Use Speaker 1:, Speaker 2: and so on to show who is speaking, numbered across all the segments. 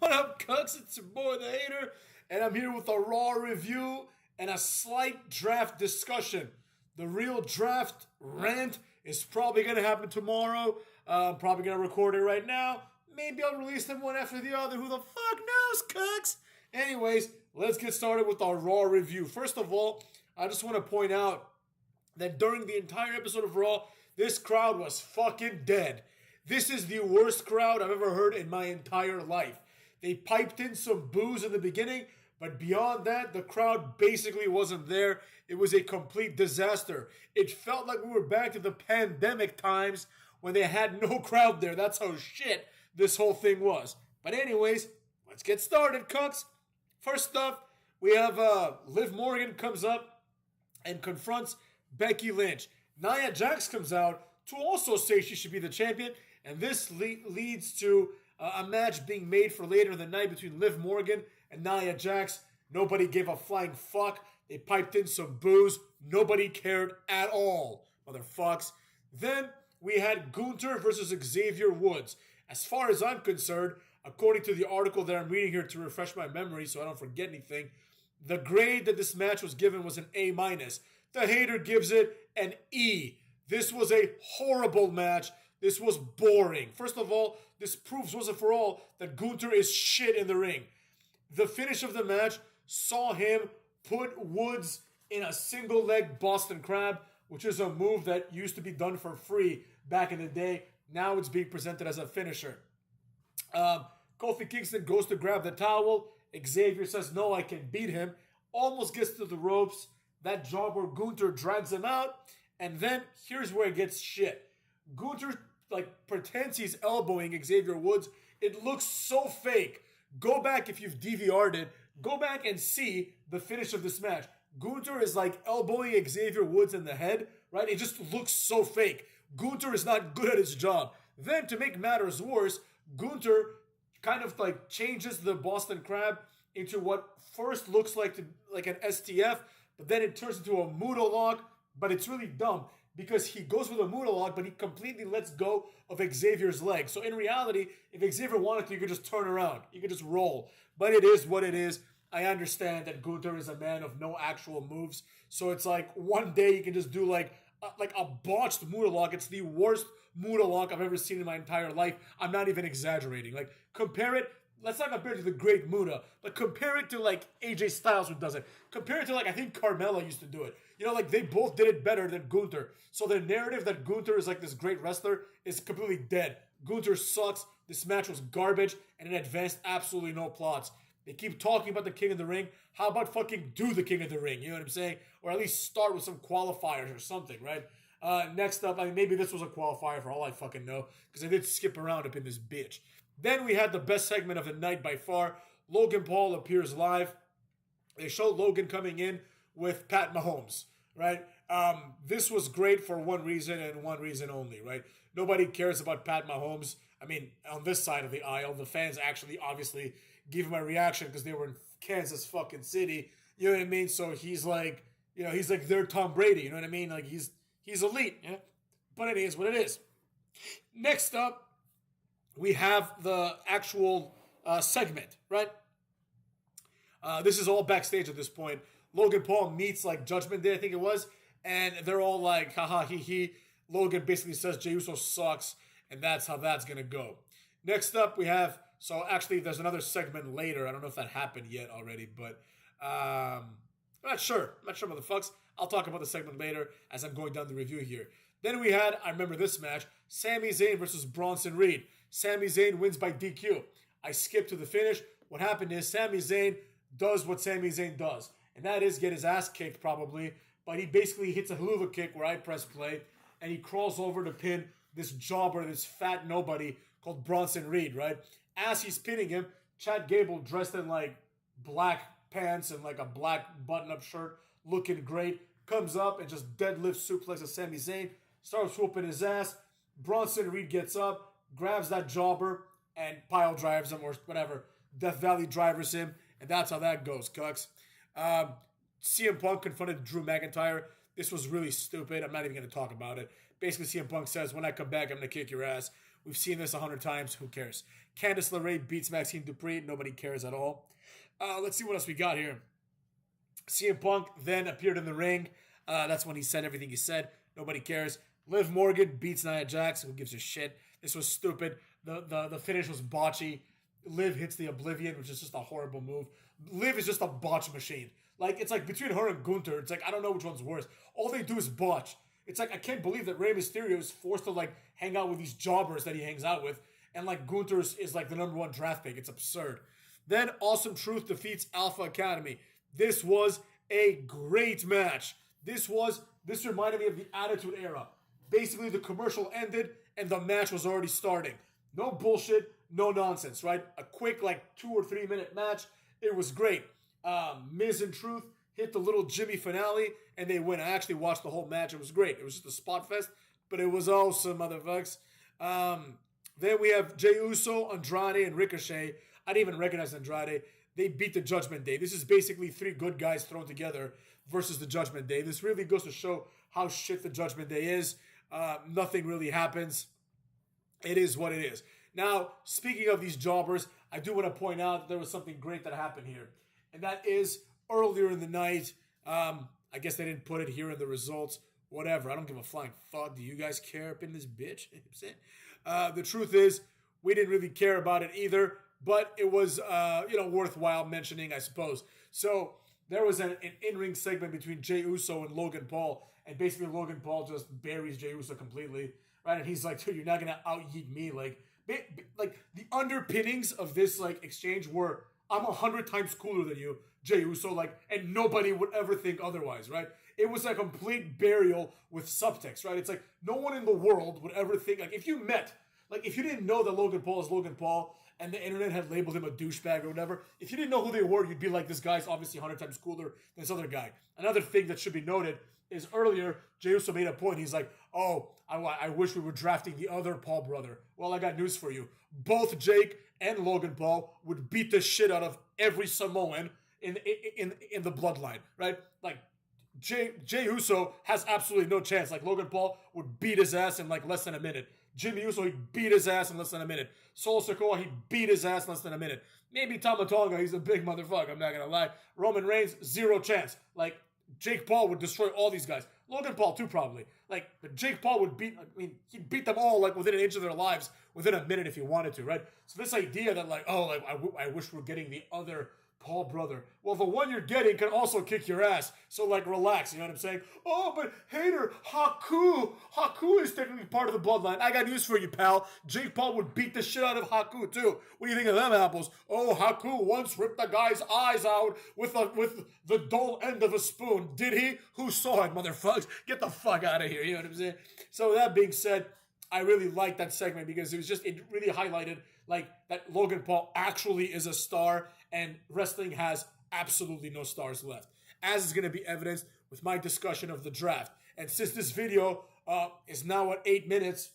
Speaker 1: What up, Cucks? It's your boy, the Hater, and I'm here with a Raw review and a slight draft discussion. The real draft rant is probably going to happen tomorrow. I'm probably going to record it right now. Maybe I'll release them one after the other. Who the fuck knows, Cucks? Anyways, let's get started with our Raw review. First of all, I just want to point out that during the entire episode of Raw, this crowd was fucking dead. This is the worst crowd I've ever heard in my entire life. They piped in some boos in the beginning, but beyond that, the crowd basically wasn't there. It was a complete disaster. It felt like we were back to the pandemic times when they had no crowd there. That's how shit this whole thing was. But anyways, let's get started, Cucks. First up, we have Liv Morgan comes up and confronts Becky Lynch. Nia Jax comes out to also say she should be the champion, and this leads to a match being made for later in the night between Liv Morgan and Nia Jax. Nobody gave a flying fuck. They piped in some boos. Nobody cared at all, motherfucks. Then we had Gunther versus Xavier Woods. As far as I'm concerned, according to the article that I'm reading here to refresh my memory so I don't forget anything, the grade that this match was given was an A-. The Hater gives it an E. This was a horrible match. This was boring. First of all, this proves once and for all that Gunther is shit in the ring. The finish of the match saw him put Woods in a single leg Boston Crab, which is a move that used to be done for free back in the day. Now it's being presented as a finisher. Kofi Kingston goes to grab the towel. Xavier says, no, I can beat him. Almost gets to the ropes. That jobber Gunther drags him out. And then here's where it gets shit. Gunther pretends he's elbowing Xavier Woods. It looks so fake. Go back if you've DVR'd it. Go back and see the finish of this match. Gunther is elbowing Xavier Woods in the head, right? It just looks so fake. Gunther is not good at his job. Then to make matters worse, Gunther kind of changes the Boston Crab into what first looks like an STF, but then it turns into a Muda lock. But it's really dumb because he goes with a Muda lock, but he completely lets go of Xavier's leg. So in reality, if Xavier wanted to, you could just turn around. You could just roll. But it is what it is. I understand that Gunther is a man of no actual moves. So it's one day you can just do a botched Muda lock. It's the worst Muda lock I've ever seen in my entire life. I'm not even exaggerating. Compare it. Let's not compare it to the Great Muda, but compare it to AJ Styles who does it. Compare it to I think Carmella used to do it. They both did it better than Gunther. So the narrative that Gunther is this great wrestler is completely dead. Gunther sucks. This match was garbage and it advanced absolutely no plots. They keep talking about the King of the Ring. How about fucking do the King of the Ring? You know what I'm saying? Or at least start with some qualifiers or something, right? Next up, maybe this was a qualifier for all I fucking know, because I did skip around up in this bitch. Then we had the best segment of the night by far. Logan Paul appears live. They show Logan coming in with Pat Mahomes, right? This was great for one reason and one reason only, right? Nobody cares about Pat Mahomes. On this side of the aisle, the fans actually obviously gave him a reaction because they were in Kansas fucking City. You know what I mean? So he's he's their Tom Brady. You know what I mean? He's elite. Yeah? But it is what it is. Next up, we have the actual segment, right? This is all backstage at this point. Logan Paul meets Judgment Day, I think it was, and they're all haha, he he. Logan basically says Jey Uso sucks, and that's how that's gonna go. Next up, we have, so actually there's another segment later. I don't know if that happened yet already, but I'm not sure. Motherfucks. I'll talk about the segment later as I'm going down the review here. Then we had, I remember this match, Sami Zayn versus Bronson Reed. Sami Zayn wins by DQ. I skipped to the finish. What happened is Sami Zayn does what Sami Zayn does, and that is get his ass kicked probably, but he basically hits a haluva kick where I press play, and he crawls over to pin this jobber, this fat nobody called Bronson Reed, right? As he's pinning him, Chad Gable dressed in black pants and a black button-up shirt, looking great, comes up and just deadlift suplexes Sami Zayn, starts whooping his ass. Bronson Reed gets up, grabs that jobber, and pile drives him or whatever. Death Valley drivers him, and that's how that goes, Cucks. CM Punk confronted Drew McIntyre. This was really stupid. I'm not even going to talk about it. Basically, CM Punk says, when I come back, I'm going to kick your ass. We've seen this 100 times. Who cares? Candice LeRae beats Maxine Dupree. Nobody cares at all. Let's see what else we got here. CM Punk then appeared in the ring. That's when he said everything he said. Nobody cares. Liv Morgan beats Nia Jax. Who gives a shit? This was stupid. The finish was botchy. Liv hits the Oblivion, which is just a horrible move. Liv is just a botch machine. Like, it's like between her and Gunther, it's like, I don't know which one's worse. All they do is botch. It's like, I can't believe that Rey Mysterio is forced to, like, hang out with these jobbers that he hangs out with. And, like, Gunther is like, the #1 draft pick. It's absurd. Then, Awesome Truth defeats Alpha Academy. This was a great match. This reminded me of the Attitude Era. Basically, the commercial ended, and the match was already starting. No bullshit, no nonsense, right? A quick, like, 2 or 3 minute match. It was great. Miz and Truth hit the little Jimmy finale, and they win. I actually watched the whole match. It was great. It was just a spot fest, but it was awesome, motherfuckers. Then we have Jey Uso, Andrade, and Ricochet. I didn't even recognize Andrade. They beat the Judgment Day. This is basically 3 good guys thrown together versus the Judgment Day. This really goes to show how shit the Judgment Day is. Nothing really happens. It is what it is. Now, speaking of these jobbers, I do want to point out that there was something great that happened here. And that is, earlier in the night, I guess they didn't put it here in the results. Whatever. I don't give a flying fuck. Do you guys care up in this bitch? You know what I'm saying? The truth is, we didn't really care about it either. But it was, worthwhile mentioning, I suppose. So, there was an in-ring segment between Jey Uso and Logan Paul. And basically, Logan Paul just buries Jey Uso completely. Right? And he's like, dude, you're not going to out-yeet me. Like, the underpinnings of this, like, exchange were, I'm 100 times cooler than you, Jey Uso, like, and nobody would ever think otherwise, right? It was a complete burial with subtext, right? It's like, no one in the world would ever think, like, if you met, like, if you didn't know that Logan Paul is Logan Paul, and the internet had labeled him a douchebag or whatever, if you didn't know who they were, you'd be like, this guy's obviously 100 times cooler than this other guy. Another thing that should be noted is earlier, Jey Uso made a point. He's like, oh, I wish we were drafting the other Paul brother. Well, I got news for you. Both Jake and Logan Paul would beat the shit out of every Samoan in the bloodline, right? Like, Jey Uso has absolutely no chance. Like, Logan Paul would beat his ass in, like, less than a minute. Jimmy Uso, he'd beat his ass in less than a minute. Solo Sikoa, he'd beat his ass in less than a minute. Maybe Tama Tonga, he's a big motherfucker, I'm not gonna lie. Roman Reigns, 0 chance. Like, Jake Paul would destroy all these guys. Logan Paul too, probably. Like, but Jake Paul would he'd beat them all, like, within an inch of their lives, within a minute if he wanted to, right? So this idea that, like, oh, like, I wish we're getting the other Paul brother. Well, the one you're getting can also kick your ass. So, like, relax, you know what I'm saying? Oh, but hater, Haku is technically part of the bloodline. I got news for you, pal. Jake Paul would beat the shit out of Haku, too. What do you think of them apples? Oh, Haku once ripped a guy's eyes out with the dull end of a spoon. Did he? Who saw it, motherfuckers? Get the fuck out of here, you know what I'm saying? So, that being said, I really liked that segment because it really highlighted, like, that Logan Paul actually is a star and wrestling has absolutely no stars left. As is going to be evidenced with my discussion of the draft. And since this video is now at 8 minutes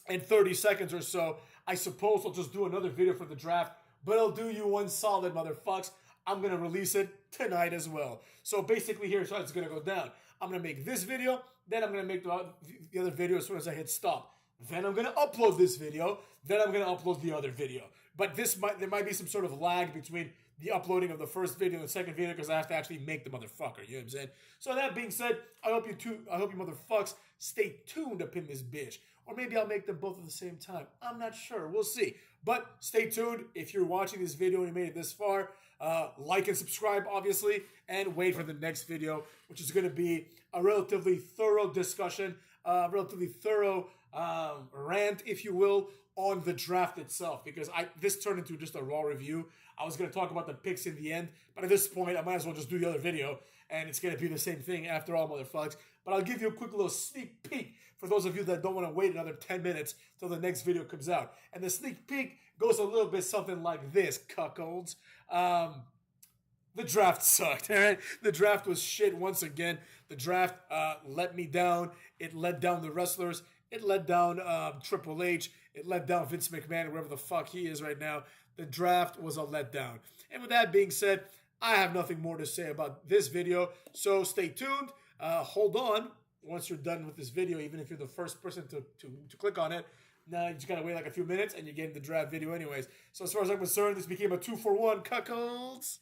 Speaker 1: and 30 seconds or so, I suppose I'll just do another video for the draft, but I'll do you one solid, motherfucks. I'm going to release it tonight as well. So basically here's how it's going to go down. I'm going to make this video, then I'm going to make the other video as soon as I hit stop. Then I'm going to upload this video, then I'm going to upload the other video. But there might be some sort of lag between the uploading of the first video and the second video because I have to actually make the motherfucker, you know what I'm saying? So that being said, I hope you motherfucks stay tuned up in this bitch. Or maybe I'll make them both at the same time. I'm not sure. We'll see. But stay tuned. If you're watching this video and you made it this far, like and subscribe, obviously, and wait for the next video, which is going to be a relatively thorough discussion, relatively thorough rant, if you will, on the draft itself, because this turned into just a raw review. I was going to talk about the picks in the end, but at this point, I might as well just do the other video, and it's going to be the same thing after all, motherfuckers. But I'll give you a quick little sneak peek for those of you that don't want to wait another 10 minutes till the next video comes out. And the sneak peek goes a little bit something like this, cuckolds. The draft sucked, all right? The draft was shit once again. The draft let me down. It let down the wrestlers. It let down Triple H. It let down Vince McMahon, wherever the fuck he is right now. The draft was a letdown. And with that being said, I have nothing more to say about this video. So stay tuned. Hold on. Once you're done with this video, even if you're the first person to click on it, Now you just gotta wait like a few minutes and you're getting the draft video anyways. So as far as I'm concerned, this became a 2-for-1 cuckolds.